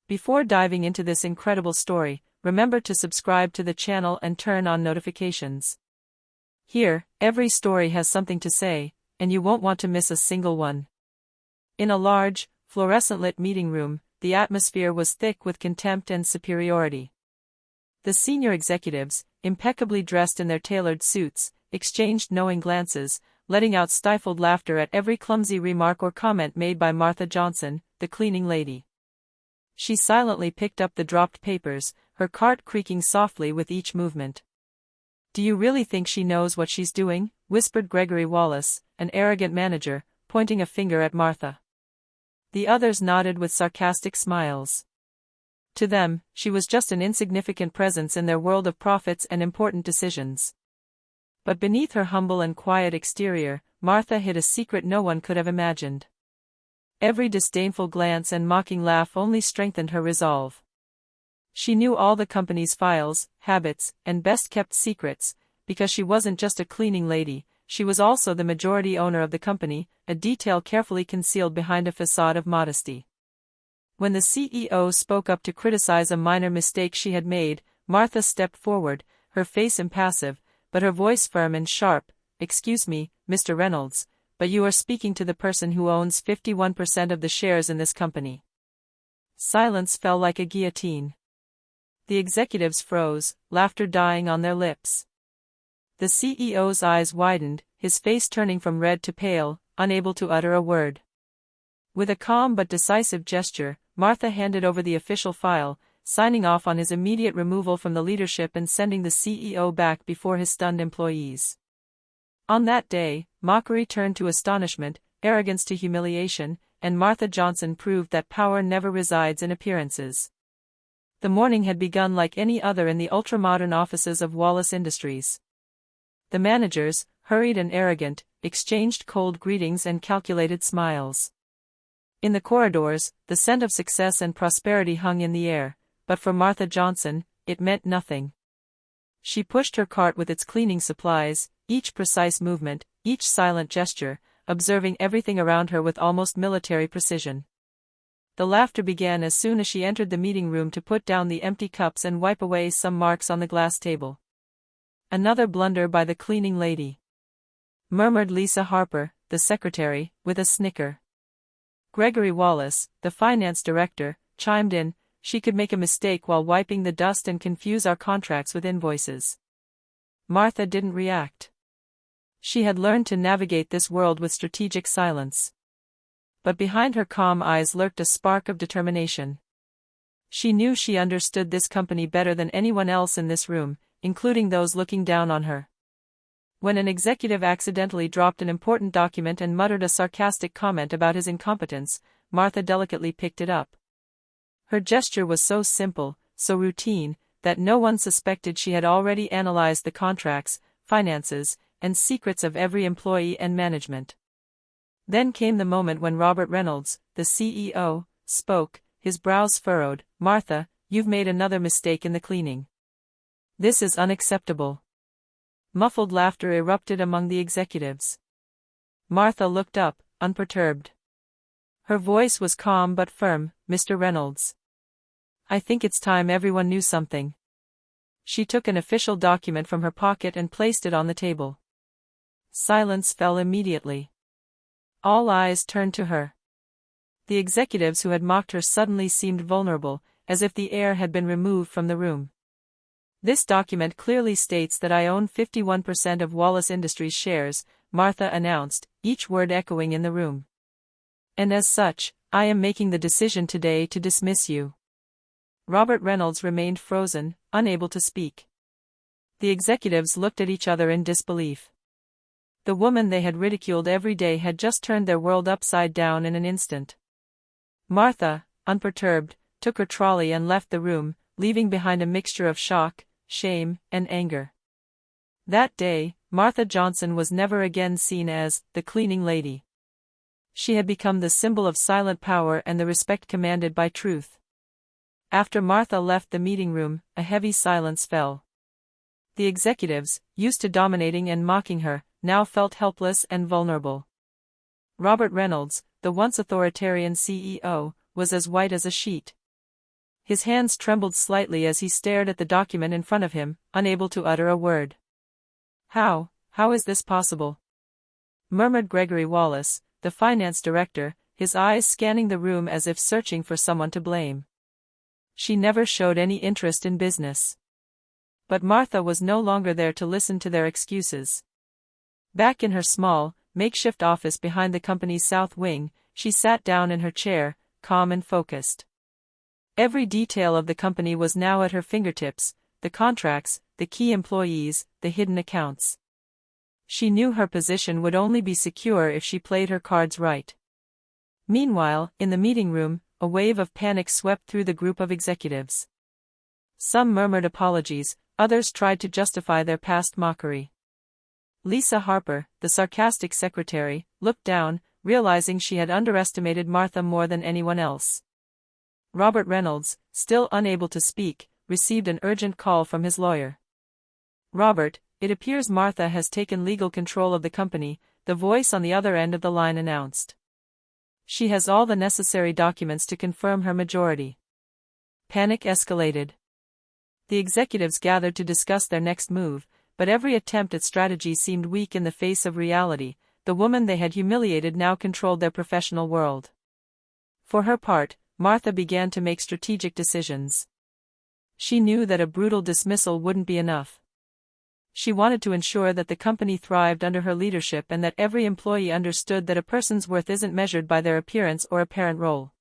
Before diving into this incredible story, remember to subscribe to the channel and turn on notifications. Here, every story has something to say, and you won't want to miss a single one. In a large, fluorescent-lit meeting room, the atmosphere was thick with contempt and superiority. The senior executives, impeccably dressed in their tailored suits, exchanged knowing glances, letting out stifled laughter at every clumsy remark or comment made by Martha Johnson, the cleaning lady. She silently picked up the dropped papers, her cart creaking softly with each movement. "Do you really think she knows what she's doing?" whispered Gregory Wallace, an arrogant manager, pointing a finger at Martha. The others nodded with sarcastic smiles. To them, she was just an insignificant presence in their world of profits and important decisions. But beneath her humble and quiet exterior, Martha hid a secret no one could have imagined. Every disdainful glance and mocking laugh only strengthened her resolve. She knew all the company's files, habits, and best-kept secrets, because she wasn't just a cleaning lady, she was also the majority owner of the company, a detail carefully concealed behind a facade of modesty. When the CEO spoke up to criticize a minor mistake she had made, Martha stepped forward, her face impassive, but her voice firm and sharp. "Excuse me, Mr. Reynolds, but you are speaking to the person who owns 51% of the shares in this company." Silence fell like a guillotine. The executives froze, laughter dying on their lips. The CEO's eyes widened, his face turning from red to pale, unable to utter a word. With a calm but decisive gesture, Martha handed over the official file, signing off on his immediate removal from the leadership and sending the CEO back before his stunned employees. On that day, mockery turned to astonishment, arrogance to humiliation, and Martha Johnson proved that power never resides in appearances. The morning had begun like any other in the ultra-modern offices of Wallace Industries. The managers, hurried and arrogant, exchanged cold greetings and calculated smiles. In the corridors, the scent of success and prosperity hung in the air, but for Martha Johnson, it meant nothing. She pushed her cart with its cleaning supplies, each precise movement, each silent gesture, observing everything around her with almost military precision. The laughter began as soon as she entered the meeting room to put down the empty cups and wipe away some marks on the glass table. "Another blunder by the cleaning lady," murmured Lisa Harper, the secretary, with a snicker. Gregory Wallace, the finance director, chimed in, "She could make a mistake while wiping the dust and confuse our contracts with invoices." Martha didn't react. She had learned to navigate this world with strategic silence. But behind her calm eyes lurked a spark of determination. She knew she understood this company better than anyone else in this room, including those looking down on her. When an executive accidentally dropped an important document and muttered a sarcastic comment about his incompetence, Martha delicately picked it up. Her gesture was so simple, so routine, that no one suspected she had already analyzed the contracts, finances, and secrets of every employee and management. Then came the moment when Robert Reynolds, the CEO, spoke, his brows furrowed. "Martha, you've made another mistake in the cleaning. This is unacceptable." Muffled laughter erupted among the executives. Martha looked up, unperturbed. Her voice was calm but firm. "Mr. Reynolds, I think it's time everyone knew something." She took an official document from her pocket and placed it on the table. Silence fell immediately. All eyes turned to her. The executives who had mocked her suddenly seemed vulnerable, as if the air had been removed from the room. "This document clearly states that I own 51% of Wallace Industries shares," Martha announced, each word echoing in the room. "And as such, I am making the decision today to dismiss you." Robert Reynolds remained frozen, unable to speak. The executives looked at each other in disbelief. The woman they had ridiculed every day had just turned their world upside down in an instant. Martha, unperturbed, took her trolley and left the room, leaving behind a mixture of shock, shame, and anger. That day, Martha Johnson was never again seen as the cleaning lady. She had become the symbol of silent power and the respect commanded by truth. After Martha left the meeting room, a heavy silence fell. The executives, used to dominating and mocking her, now felt helpless and vulnerable. Robert Reynolds, the once authoritarian CEO, was as white as a sheet. His hands trembled slightly as he stared at the document in front of him, unable to utter a word. How is this possible?" murmured Gregory Wallace, the finance director, his eyes scanning the room as if searching for someone to blame. "She never showed any interest in business." But Martha was no longer there to listen to their excuses. Back in her small, makeshift office behind the company's south wing, she sat down in her chair, calm and focused. Every detail of the company was now at her fingertips: the contracts, the key employees, the hidden accounts. She knew her position would only be secure if she played her cards right. Meanwhile, in the meeting room, a wave of panic swept through the group of executives. Some murmured apologies, others tried to justify their past mockery. Lisa Harper, the sarcastic secretary, looked down, realizing she had underestimated Martha more than anyone else. Robert Reynolds, still unable to speak, received an urgent call from his lawyer. "Robert, it appears Martha has taken legal control of the company," the voice on the other end of the line announced. "She has all the necessary documents to confirm her majority." Panic escalated. The executives gathered to discuss their next move, but every attempt at strategy seemed weak in the face of reality. The woman they had humiliated now controlled their professional world. For her part, Martha began to make strategic decisions. She knew that a brutal dismissal wouldn't be enough. She wanted to ensure that the company thrived under her leadership and that every employee understood that a person's worth isn't measured by their appearance or apparent role.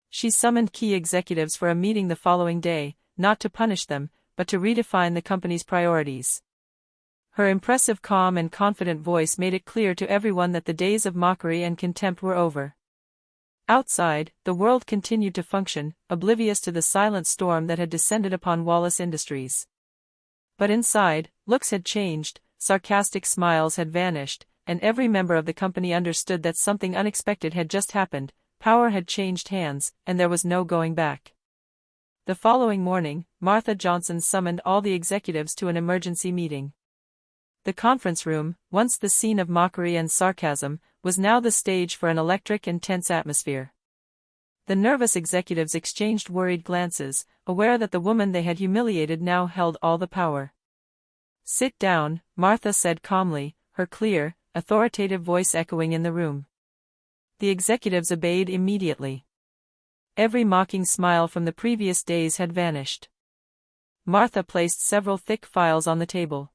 She summoned key executives for a meeting the following day, not to punish them, but to redefine the company's priorities. Her impressive calm and confident voice made it clear to everyone that the days of mockery and contempt were over. Outside, the world continued to function, oblivious to the silent storm that had descended upon Wallace Industries. But inside, looks had changed, sarcastic smiles had vanished, and every member of the company understood that something unexpected had just happened. Power had changed hands, and there was no going back. The following morning, Martha Johnson summoned all the executives to an emergency meeting. The conference room, once the scene of mockery and sarcasm, was now the stage for an electric and tense atmosphere. The nervous executives exchanged worried glances, aware that the woman they had humiliated now held all the power. "Sit down," Martha said calmly, her clear, authoritative voice echoing in the room. The executives obeyed immediately. Every mocking smile from the previous days had vanished. Martha placed several thick files on the table.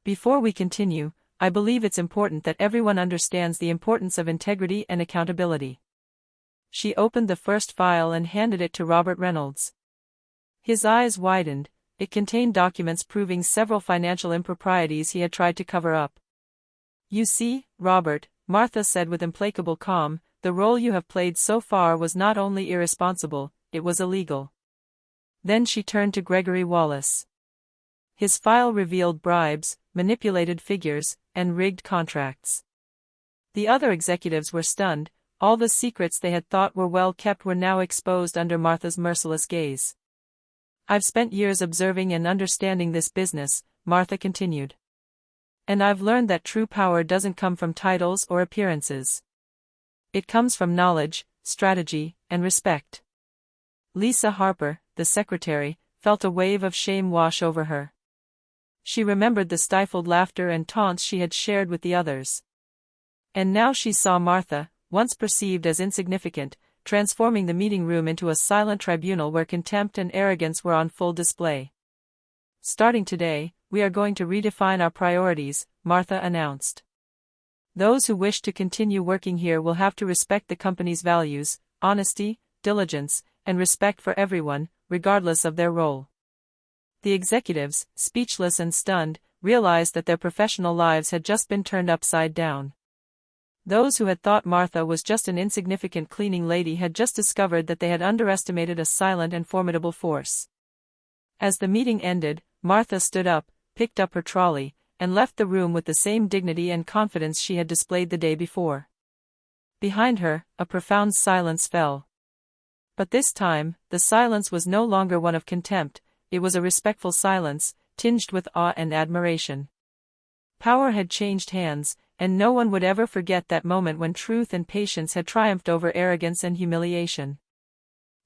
"Before we continue, I believe it's important that everyone understands the importance of integrity and accountability." She opened the first file and handed it to Robert Reynolds. His eyes widened. It contained documents proving several financial improprieties he had tried to cover up. "You see, Robert," Martha said with implacable calm, "the role you have played so far was not only irresponsible, it was illegal." Then she turned to Gregory Wallace. His file revealed bribes, manipulated figures, and rigged contracts. The other executives were stunned. All the secrets they had thought were well kept were now exposed under Martha's merciless gaze. "I've spent years observing and understanding this business," Martha continued. "And I've learned that true power doesn't come from titles or appearances. It comes from knowledge, strategy, and respect." Lisa Harper, the secretary, felt a wave of shame wash over her. She remembered the stifled laughter and taunts she had shared with the others. And now she saw Martha, once perceived as insignificant, transforming the meeting room into a silent tribunal where contempt and arrogance were on full display. "Starting today, we are going to redefine our priorities," Martha announced. "Those who wish to continue working here will have to respect the company's values: honesty, diligence, and respect for everyone, regardless of their role." The executives, speechless and stunned, realized that their professional lives had just been turned upside down. Those who had thought Martha was just an insignificant cleaning lady had just discovered that they had underestimated a silent and formidable force. As the meeting ended, Martha stood up, picked up her trolley, and left the room with the same dignity and confidence she had displayed the day before. Behind her, a profound silence fell. But this time, the silence was no longer one of contempt. It was a respectful silence, tinged with awe and admiration. Power had changed hands, and no one would ever forget that moment when truth and patience had triumphed over arrogance and humiliation.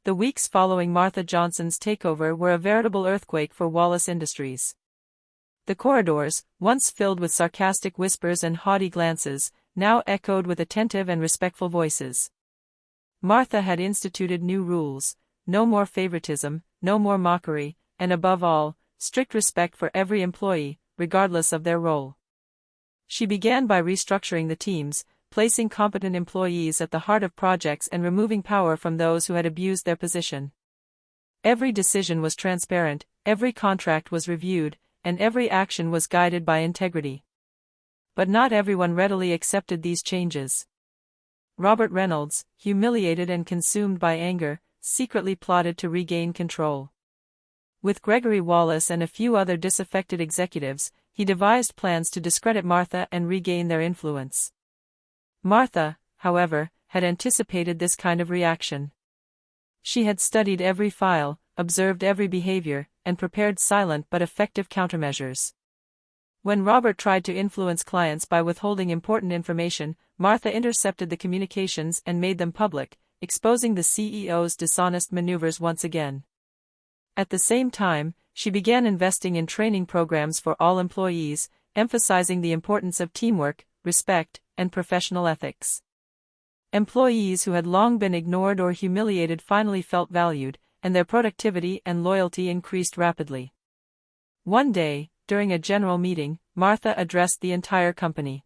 The weeks following Martha Johnson's takeover were a veritable earthquake for Wallace Industries. The corridors, once filled with sarcastic whispers and haughty glances, now echoed with attentive and respectful voices. Martha had instituted new rules: no more favoritism, no more mockery, and above all, strict respect for every employee, regardless of their role. She began by restructuring the teams, placing competent employees at the heart of projects and removing power from those who had abused their position. Every decision was transparent, every contract was reviewed, and every action was guided by integrity. But not everyone readily accepted these changes. Robert Reynolds, humiliated and consumed by anger, secretly plotted to regain control. With Gregory Wallace and a few other disaffected executives, he devised plans to discredit Martha and regain their influence. Martha, however, had anticipated this kind of reaction. She had studied every file, observed every behavior, and prepared silent but effective countermeasures. When Robert tried to influence clients by withholding important information, Martha intercepted the communications and made them public, exposing the CEO's dishonest maneuvers once again. At the same time, she began investing in training programs for all employees, emphasizing the importance of teamwork, respect, and professional ethics. Employees who had long been ignored or humiliated finally felt valued, and their productivity and loyalty increased rapidly. One day, during a general meeting, Martha addressed the entire company.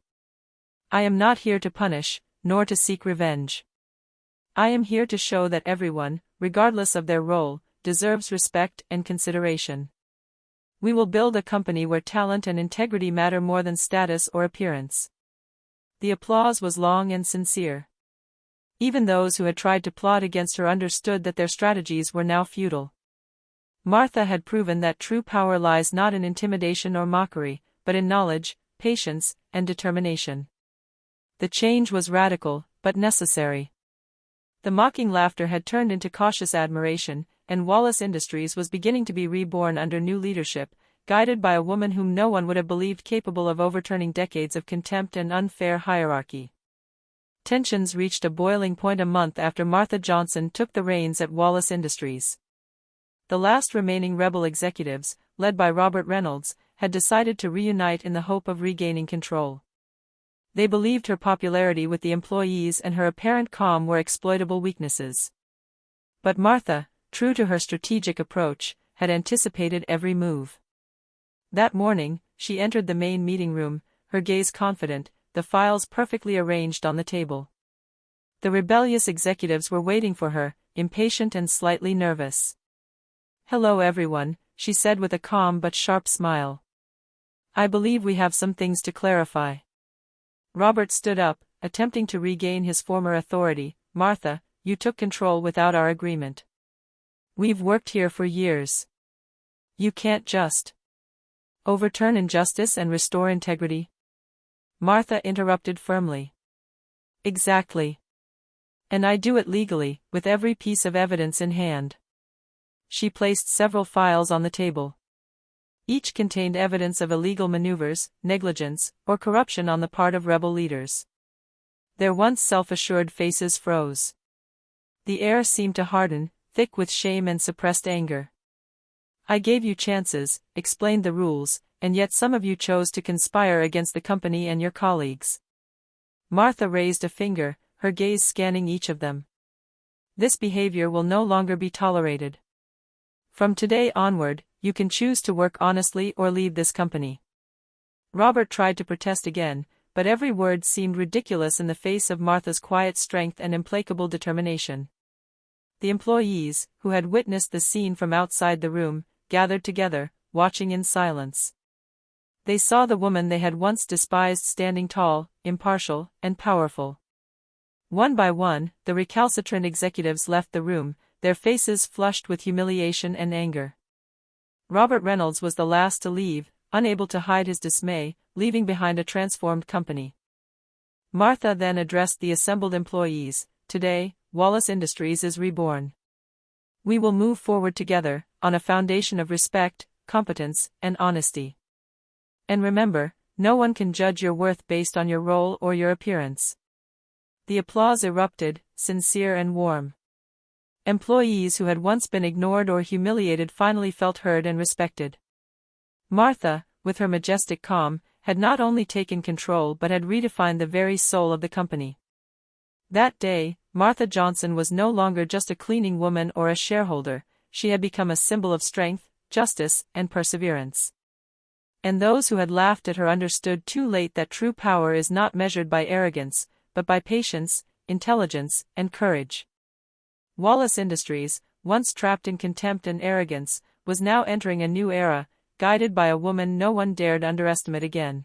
"I am not here to punish, nor to seek revenge. I am here to show that everyone, regardless of their role, deserves respect and consideration. We will build a company where talent and integrity matter more than status or appearance." The applause was long and sincere. Even those who had tried to plot against her understood that their strategies were now futile. Martha had proven that true power lies not in intimidation or mockery, but in knowledge, patience, and determination. The change was radical, but necessary. The mocking laughter had turned into cautious admiration, and Wallace Industries was beginning to be reborn under new leadership, guided by a woman whom no one would have believed capable of overturning decades of contempt and unfair hierarchy. Tensions reached a boiling point a month after Martha Johnson took the reins at Wallace Industries. The last remaining rebel executives, led by Robert Reynolds, had decided to reunite in the hope of regaining control. They believed her popularity with the employees and her apparent calm were exploitable weaknesses. But Martha, true to her strategic approach, had anticipated every move. That morning, she entered the main meeting room, her gaze confident, the files perfectly arranged on the table. The rebellious executives were waiting for her, impatient and slightly nervous. "Hello everyone," she said with a calm but sharp smile. "I believe we have some things to clarify." Robert stood up, attempting to regain his former authority. "Martha, you took control without our agreement. We've worked here for years. You can't just overturn injustice and restore integrity." Martha interrupted firmly. "Exactly. And I do it legally, with every piece of evidence in hand." She placed several files on the table. Each contained evidence of illegal maneuvers, negligence, or corruption on the part of rebel leaders. Their once self-assured faces froze. The air seemed to harden, thick with shame and suppressed anger. "I gave you chances, explained the rules, and yet some of you chose to conspire against the company and your colleagues." Martha raised a finger, her gaze scanning each of them. "This behavior will no longer be tolerated. From today onward, you can choose to work honestly or leave this company." Robert tried to protest again, but every word seemed ridiculous in the face of Martha's quiet strength and implacable determination. The employees, who had witnessed the scene from outside the room, gathered together, watching in silence. They saw the woman they had once despised standing tall, impartial, and powerful. One by one, the recalcitrant executives left the room, their faces flushed with humiliation and anger. Robert Reynolds was the last to leave, unable to hide his dismay, leaving behind a transformed company. Martha then addressed the assembled employees. "Today, Wallace Industries is reborn. We will move forward together, on a foundation of respect, competence, and honesty. And remember, no one can judge your worth based on your role or your appearance." The applause erupted, sincere and warm. Employees who had once been ignored or humiliated finally felt heard and respected. Martha, with her majestic calm, had not only taken control but had redefined the very soul of the company. That day, Martha Johnson was no longer just a cleaning woman or a shareholder, she had become a symbol of strength, justice, and perseverance. And those who had laughed at her understood too late that true power is not measured by arrogance, but by patience, intelligence, and courage. Wallace Industries, once trapped in contempt and arrogance, was now entering a new era, guided by a woman no one dared underestimate again.